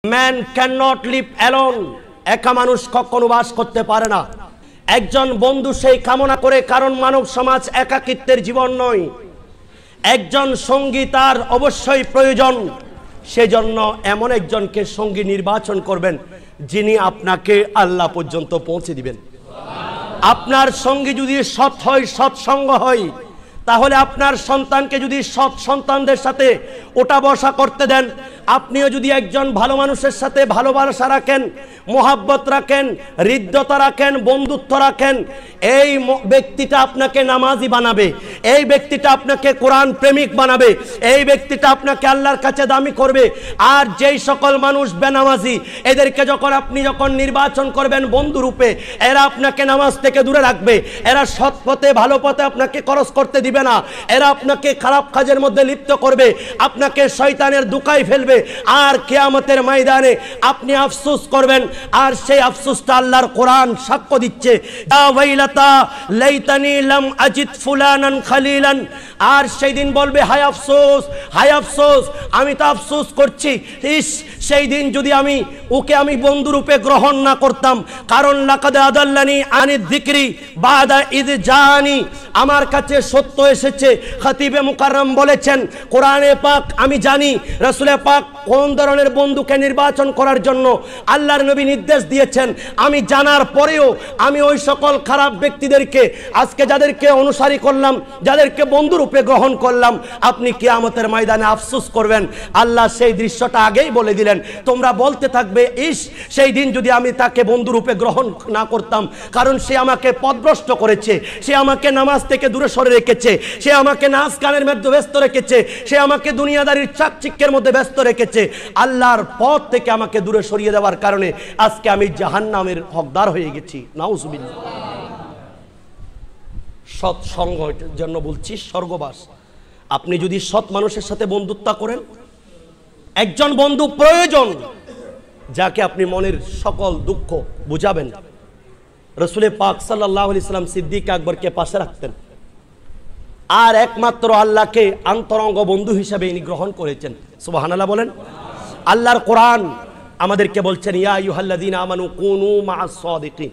Man can not live alone. একা মানুষ কখনো বাস করতে পারে না। একজন বন্ধু সেই কামনা করে, কারণ মানব সমাজ একাকিত্বের জীবন নয়। একজন সঙ্গী তার অবশ্যই প্রয়োজন। সেজন্য এমন একজনকে সঙ্গী নির্বাচন করবেন যিনি আপনাকে আল্লাহ পর্যন্ত পৌঁছে দিবেন। আপনার সঙ্গী যদি সৎ হয়, সৎসঙ্গ হয়, তাহলে আপনার সন্তানকে যদি সৎ সন্তানদের সাথে ওঠা বসা করতে দেন, আপনিও যদি একজন ভালো মানুষের সাথে ভালোবাসা রাখেন, মোহাব্বত রাখেন, হৃদ্যতা রাখেন, বন্ধুত্ব রাখেন, এই ব্যক্তিটা আপনাকে নামাজি বানাবে, এই ব্যক্তিটা আপনাকে কোরআন প্রেমিক বানাবে, এই ব্যক্তিটা আপনাকে আল্লাহর কাছে দামি করবে। আর যেই সকল মানুষ বেনামাজি, এদেরকে যখন আপনি নির্বাচন করবেন বন্ধুরূপে, এরা আপনাকে নামাজ থেকে দূরে রাখবে, এরা সৎ পথে ভালো পথে আপনাকে খরচ করতে দিবে না, এরা আপনাকে খারাপ কাজের মধ্যে লিপ্ত করবে, আপনাকে শয়তানের দুকায় ফেলবে। আর কিয়ামতের ময়দানে আপনি আফসোস করবেন, আর সেই আফসোসটা আল্লাহর কোরআন সাক্ষ্য দিচ্ছে, ইয়া ওয়াইলাতা লাইতানি লাম আজিদ ফুলানান খালিলান। আর সেই দিন বলবে, হায় আফসোস, হায় আফসোস, আমি তো আফসোস করছি, ইস সেই দিন যদি ওকে আমি বন্ধুরূপে গ্রহণ না করতাম। কারণ লাকাদ আদাল্লানি আনিদ যিকরি বাদা ইয জানি, আমার কাছে সত্য এসেছে। খতিবে মুকাররম বলেছেন, কোরআনে পাক আমি জানি, রাসূলে পাক কোন ধরনের বন্ধুকে নির্বাচন করার জন্য আল্লাহর নবী নির্দেশ দিয়েছেন। আমি জানার পরেও আমি ওই সকল খারাপ ব্যক্তিদেরকে, আজকে যাদেরকে অনুসারী করলাম, যাদেরকে বন্ধুরূপে গ্রহণ করলাম, আপনি কিয়ামতের ময়দানে আফসোস করবেন। আল্লাহ সেই দৃশ্যটা আগেই বলে দিলেন। তোমরা বলতে থাকবে, ইস সেই দিন যদি আমি তাকে বন্ধুরূপে গ্রহণ না করতাম, কারণ সে আমাকে পথভ্রষ্ট করেছে, সে আমাকে নামাজ থেকে দূরে সরে রেখেছে, সে আমাকে নাচ গানের মধ্যে ব্যস্ত রেখেছে, সে আমাকে দুনিয়াদারির চাকচিক্যের মধ্যে ব্যস্ত রেখেছে। আল্লাহর পথ থেকে আমাকে দূরে সরিয়ে দেওয়ার কারণে আজকে আমি জাহান্নামের হকদার হয়ে গেছি। নাউজুবিল্লাহ। সৎসঙ্গের জন্য বলছি, স্বর্গবাস। আপনি যদি সৎ মানুষের সাথে বন্ধুত্ব করেন, একজন বন্ধু প্রয়োজন যাকে আপনি মনের সকল দুঃখ বুঝাবেন। রাসূল পাক সাল্লাল্লাহু আলাইহি সাল্লাম সিদ্দিক আকবরকে পাশে রাখতেন, আর একমাত্র আল্লাহকে অন্তরঙ্গ বন্ধু হিসেবে ইনি গ্রহণ করেছেন। সুবহানাল্লাহ বলেন। আল্লাহর কোরআন আমাদেরকে বলছেন, ইয়া আইয়ুহাল্লাযীনা আমানু কুনু মা'আস সাদিকিন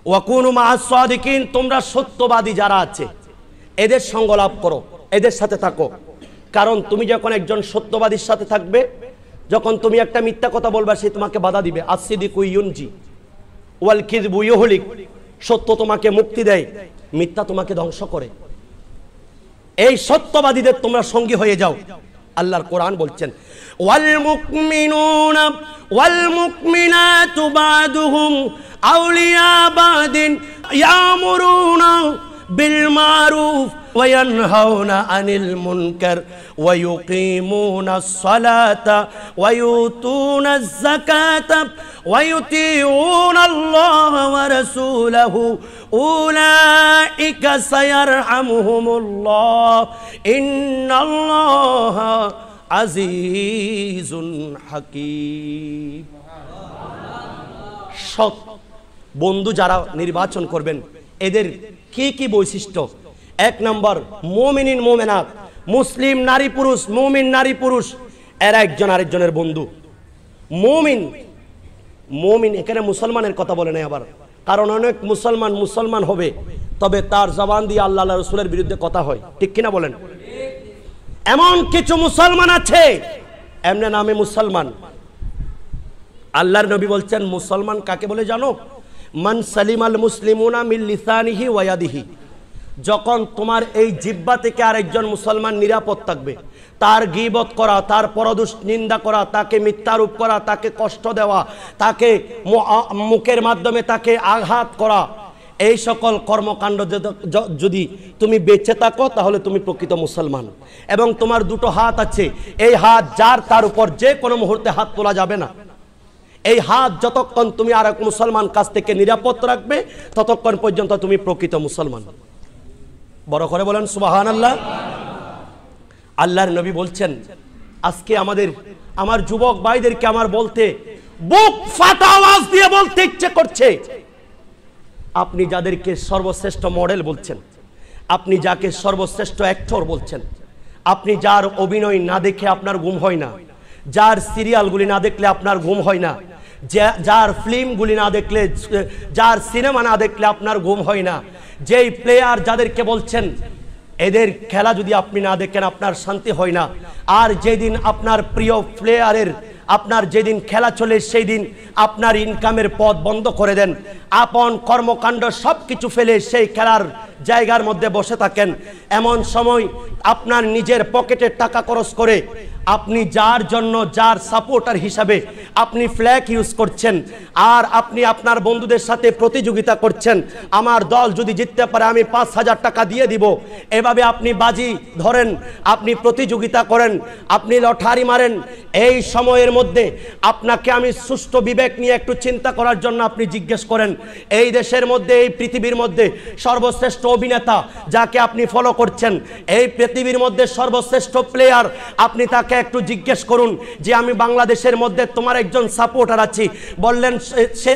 ওয়া কুনু মা'আস সাদিকিন, তোমরা সত্যবাদী যারা আছে এদের সঙ্গ লাভ করো, এদের সাথে থাকো। কারণ তুমি যখন একজন সত্যবাদীর সাথে থাকবে, যখন তুমি একটা মিথ্যা কথা বলবা, সে তোমাকে বাধা দিবে। আসিদিকু ইউনজি ওয়াল কিযবু ইউহলিক, সত্য তোমাকে মুক্তি দেয়, মিথ্যা তোমাকে ধ্বংস করে। এই সত্যবাদীদের তোমরা সঙ্গী হয়ে যাও। আল্লাহর কোরআন বলছেন, ওয়াল মুমিনুনা ওয়াল মুমিনাতু বাদুহুম আউলিয়া বাদিন ইয়ামুরুনা বিল মারুফ ওয়া ইয়ানহাউনা আনিল মুনকার ওয়া ইউকিমুনাস সালাতা ওয়া ইউতুনাজ যাকাতা ওয়া ইউতিউনাল্লাহা ওয়া রাসূলাহু উলাইকা সায়ারহামুহুমুল্লাহ ইন্নাল্লাহা আজিজুন হাকীম। সৎ বন্ধু যারা নির্বাচন করবেন, এদের কি কি বৈশিষ্ট্য? এক নম্বর, মুমিনিন মুমিনাত, মুসলিম নারী পুরুষ, মুমিন নারী পুরুষ, এরা একজন আরেকজনের বন্ধু। মুমিন এখানে মুসলমানের কথা বলে নাই আবার, কারণ অনেক মুসলমান হবে, তবে তার জবান দিয়ে আল্লাহ রাসূলের বিরুদ্ধে কথা হয়, ঠিক কিনা বলেন? এমন কিছু মুসলমান আছে এমনি নামে মুসলমান। আল্লাহর নবী বলছেন, মুসলমান কাকে বলে জানো? মান সালিমাল মুসলিমুনা মিন লিসানিহি ওয়া ইয়াদিহি। যখন তোমার এই জিহ্বা থেকে আরেকজন মুসলমান নিরাপদ থাকবে, তার গীবত করা, তার পরদূষ নিন্দা করা, তাকে মিথ্যারোপ করা, তাকে কষ্ট দেওয়া, তাকে মুখের মাধ্যমে তাকে আঘাত করা, এই সকল কর্মকাণ্ড যদি তুমি বেঁচে থাকো, তাহলে তুমি প্রকৃত মুসলমান। এবং তোমার দুটো হাত আছে, এই হাত যার তার উপর যে কোনো মুহূর্তে হাত তোলা যাবে না। এই হাত যতক্ষণ তুমি আর এক মুসলমান কাছ থেকে নিরাপদ রাখবে, ততক্ষণ পর্যন্ত তুমি প্রকৃত মুসলমান। বড় করে বলেন সুবহানাল্লাহ। আল্লাহর নবী বলছেন, আজকে আমার যুবক ভাইদেরকে আমার বলতে, বুক ফাটা আওয়াজ দিয়ে বলতে ইচ্ছে করছে, আপনি যাদেরকে সর্বশ্রেষ্ঠ মডেল বলছেন, আপনি যাকে সর্বশ্রেষ্ঠ অ্যাক্টর বলছেন, আপনি যার অভিনয় না দেখে আপনার ঘুম হয় না, যার সিরিয়ালগুলি না দেখলে আপনার ঘুম হয় না, যার ফিল্মগুলি না দেখলে, যার সিনেমা না দেখলে আপনার ঘুম হয় না, যেই প্লেয়ার যাদেরকে বলছেন এদের খেলা যদি আপনি না দেখেন আপনার শান্তি হয় না। আর যেদিন আপনার প্রিয় প্লেয়ারের আপনার যেদিন খেলা চলে সেই দিন আপনার ইনকামের পথ বন্ধ করে দেন, আপন কর্মকাণ্ড সব কিছু ফেলে সেই খেলার জায়গার মধ্যে বসে থাকেন। এমন সময় আপনার নিজের পকেটের টাকা খরচ করে আপনি যার জন্য, যার সাপোর্টার হিসাবে আপনি ফ্ল্যাগ ইউজ করছেন, আর আপনি আপনার বন্ধুদের সাথে প্রতিযোগিতা করছেন, আমার দল যদি জিততে পারে আমি 5,000 টাকা দিয়ে দিব, এভাবে আপনি বাজি ধরেন, আপনি প্রতিযোগিতা করেন, আপনি লটারি মারেন। এই সময়ের মধ্যে আপনাকে আমি সুষ্ঠু বিবেক নিয়ে একটু চিন্তা করার জন্য আপনি জিজ্ঞেস করেন, এই দেশের মধ্যে, এই পৃথিবীর মধ্যে সর্বশ্রেষ্ঠ অভিনেতা যাকে আপনি ফলো করছেন, এই পৃথিবীর মধ্যে সর্বশ্রেষ্ঠ প্লেয়ার, আপনি তাকে একটু জিজ্ঞেস করুন যে আমি বাংলাদেশের মধ্যে তোমার একজন সাপোর্টার আছি, বললেন সে,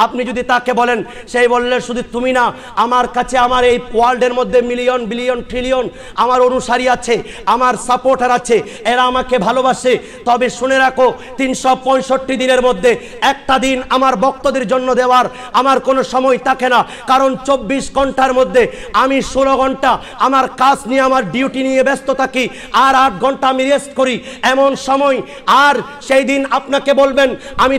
আপনি যদি তাকে বলেন, সেই বললেন শুধু তুমি না, আমার কাছে আমার এই ওয়ার্ল্ডের মধ্যে মিলিয়ন বিলিয়ন ট্রিলিয়ন আমার অনুসারী আছে, আমার সাপোর্টার আছে, এরা আমাকে ভালোবাসে। তবে শুনে রাখো 365 দিনের মধ্যে একটা দিন আমার ভক্তদের জন্য দেওয়ার আমার কোনো সময় থাকে না, কারণ 24 ঘন্টার মধ্যে আমি 16 ঘন্টা আমার কাজ নিয়ে, আমার ডিউটি নিয়ে ব্যস্ত থাকি, আর 8 ঘন্টা আমি রেস্ট করি। এমন সময় আর সেই দিন আপনাকে বলবেন আমি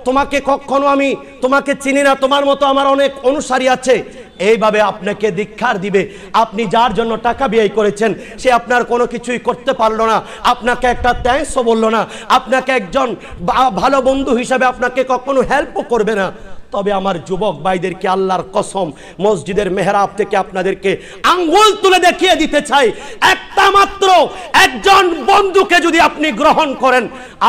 তোমাকে কখনো আমি তোমাকে চিনি না, তোমার মতো আমার অনেক অনুসারী আছে, এইভাবে আপনাকে ধিক্কার দিবে। আপনি যার জন্য টাকা ব্যয় করেছেন সে আপনার কোনো কিছুই করতে পারলো না, আপনাকে একটা থ্যাঙ্কসও বললো না, আপনাকে একজন ভালো বন্ধু হিসাবে আপনাকে কখনো হেল্পও করবে না। তবে আমার যুবক ভাইদেরকে আল্লাহর কসম মসজিদের মেহরাব থেকে আপনাদেরকে আঙ্গুল তুলে দেখিয়ে দিতে চাই, একটা মাত্র একজন বন্ধুকে যদি আপনি গ্রহণ করেন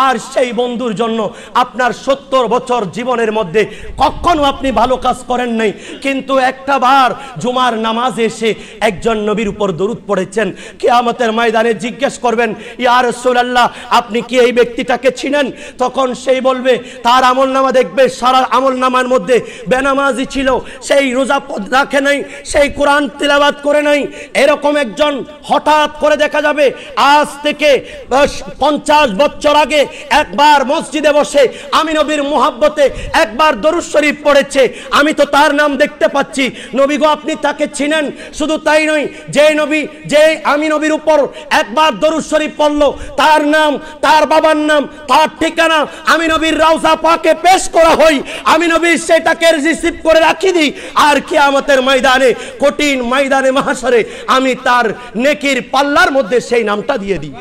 আর সেই বন্ধুর জন্য আপনার 70 বছর জীবনের মধ্যে কখনো আপনি ভালো কাজ করেন নাই, কিন্তু একটা বার জুমার নামাজে এসে একজন নবীর উপর দরুদ পড়েছেন, কিয়ামতের ময়দানে জিজ্ঞেস করবেন ইয়া রাসূলুল্লাহ আপনি কি এই ব্যক্তিটাকে চিনেন? তখন সেই বলবে, তার আমলনামা দেখবে সারা আমলনামার মধ্যে বেনামাজি ছিল, সেই রোজা রাখে নাই, সেই কোরআন তিলাওয়াত করে নাই। এরকম একজন হঠাৎ করে দেখা যাবে আজ থেকে 50 বছর আগে একবার মসজিদে বসে আমি নবীর মুহাব্বতে একবার দরুদ শরীফ পড়েছে, আমি তো তার নাম দেখতে পাচ্ছি, নবী গো আপনি তাকে চিনেন? শুধু তাই নয়, যে আমি নবীর উপর একবার দরুদ শরীফ পড়লো, তার নাম, তার বাবার নাম, তার ঠিকানা আমি নবীর রওজা পাকে পেশ করা হই, আমি নবী সেটাকে রিসিভ করে রাখি দিই, আর কিয়ামতের ময়দানে, কঠিন ময়দানে মাহশরে আমি তার নেকির পাল্লার মধ্যে সেই নামটা দিয়ে দিই।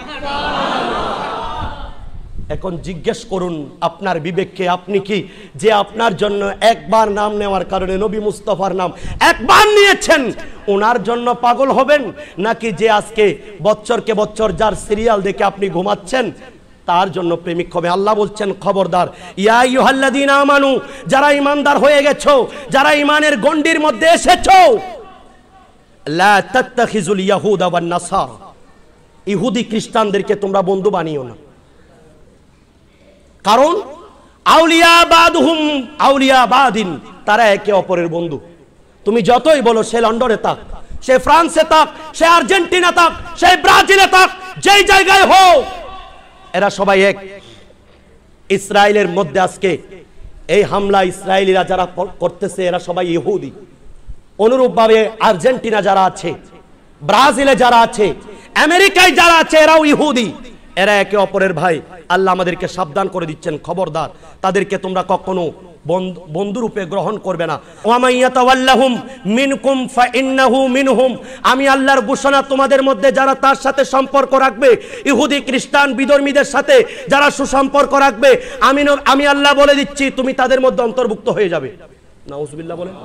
এখন জিজ্ঞেস করুন আপনার বিবেককে, আপনি কি যে আপনার জন্য একবার নাম নেওয়ার কারণে নবী মুস্তাফার নাম একবার নিয়েছেন ওনার জন্য পাগল হবেন, নাকি যে আজকে বছরকে বছর যার সিরিয়াল দেখে আপনি ঘুমাচ্ছেন তার জন্য প্রেমিক হবে? আল্লাহ বলছেন খবরদার, ইয়া আইয়ুহাল্লাযীনা আমানু, যারা ঈমানদার হয়ে গেছো, যারা ঈমানের গণ্ডির মধ্যে এসেছো, লা তাত্তাখিজুল ইয়াহুদা ওয়ান নাসারা, ইহুদি খ্রিস্টানদেরকে তোমরা বন্ধু বানিও না, কারণ আউলিয়া বাদুহুম আউলিয়া বাদিন, তারা একে অপরের বন্ধু। তুমি যতই বলো সে লন্ডনে থাক, সে ফ্রান্সে থাক, সে আর্জেন্টিনা থাক, সে ব্রাজিলে থাক, যেই জায়গায় হোক, এরা সবাই এক। ইসরায়েলের মধ্যে আজকে এই হামলা ইসরায়েলিরা যারা করতেছে এরা সবাই ইহুদি। অনুরূপভাবে আর্জেন্টিনা যারা আছে, ব্রাজিলে যারা আছে, আমেরিকায় যারা আছে, এরাও ইহুদি, এরা একে অপরের ভাই। আল্লাহ আমাদেরকে সাবধান করে দিচ্ছেন, খবরদার তাদেরকে তোমরা কখনো বন্ধুরূপে গ্রহণ করবে না। ওয়ামাইয়াতাওয়াল্লাহুম মিনকুম ফাইন্নাহু মিনহুম, আমি আল্লাহর ঘোষণা, তোমাদের মধ্যে যারা তার সাথে সম্পর্ক রাখবে, ইহুদি খ্রিস্টান বিধর্মীদের সাথে যারা সুসম্পর্ক রাখবে, আমি আল্লাহ বলে দিচ্ছি তুমি তাদের মধ্যে অন্তর্ভুক্ত হয়ে যাবে। নাউজুবিল্লাহ বলেন।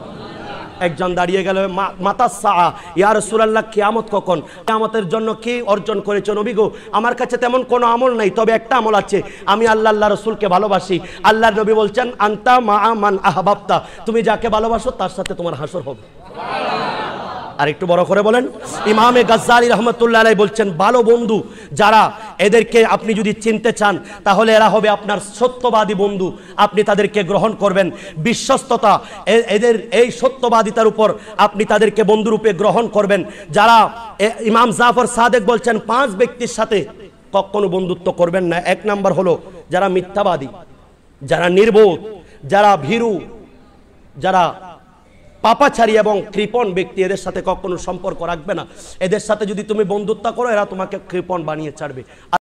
একজন দাঁড়িয়ে গেল, মাতাসা ইয়া রাসূলুল্লাহ, কিয়ামত কখন? কিয়ামতের জন্য কি অর্জন করেছো নবী গো? আমার কাছে তেমন কোনো আমল নাই, তবে একটা আমল আছে, আমি আল্লাহ রাসূলকে ভালোবাসি। আল্লাহর নবী বলছেন আনতা মা মান আহবাবতা, তুমি যাকে ভালোবাসো তার সাথে তোমার হাসর হবে। আর একটু বড় করে বলেন। ইমামে গাজ্জালি রহমতুল্লাহ আলাইহি বলছেন ভালো বন্ধু যারা, এদেরকে আপনি যদি চিনতে চান তাহলে এরা হবে আপনার সত্যবাদী বন্ধু, আপনি তাদেরকে গ্রহণ করবেন। বিশ্বস্ততা, এদের এই সত্যবাদিতার উপর আপনি তাদেরকে বন্ধুরূপে গ্রহণ করবেন। যারা ইমাম জাফর সাদেক বলছেন 5 ব্যক্তির সাথে কখনো বন্ধুত্ব করবেন না। এক নাম্বার হলো যারা মিথ্যাবাদী, যারা নির্বোধ, যারা ভীরু, যারা পাপাচারী এবং কৃপণ ব্যক্তি, এদের সাথে কখনো সম্পর্ক রাখবে না। এদের সাথে যদি তুমি বন্ধুত্ব করো, এরা তোমাকে কৃপণ বানিয়ে ছাড়বে।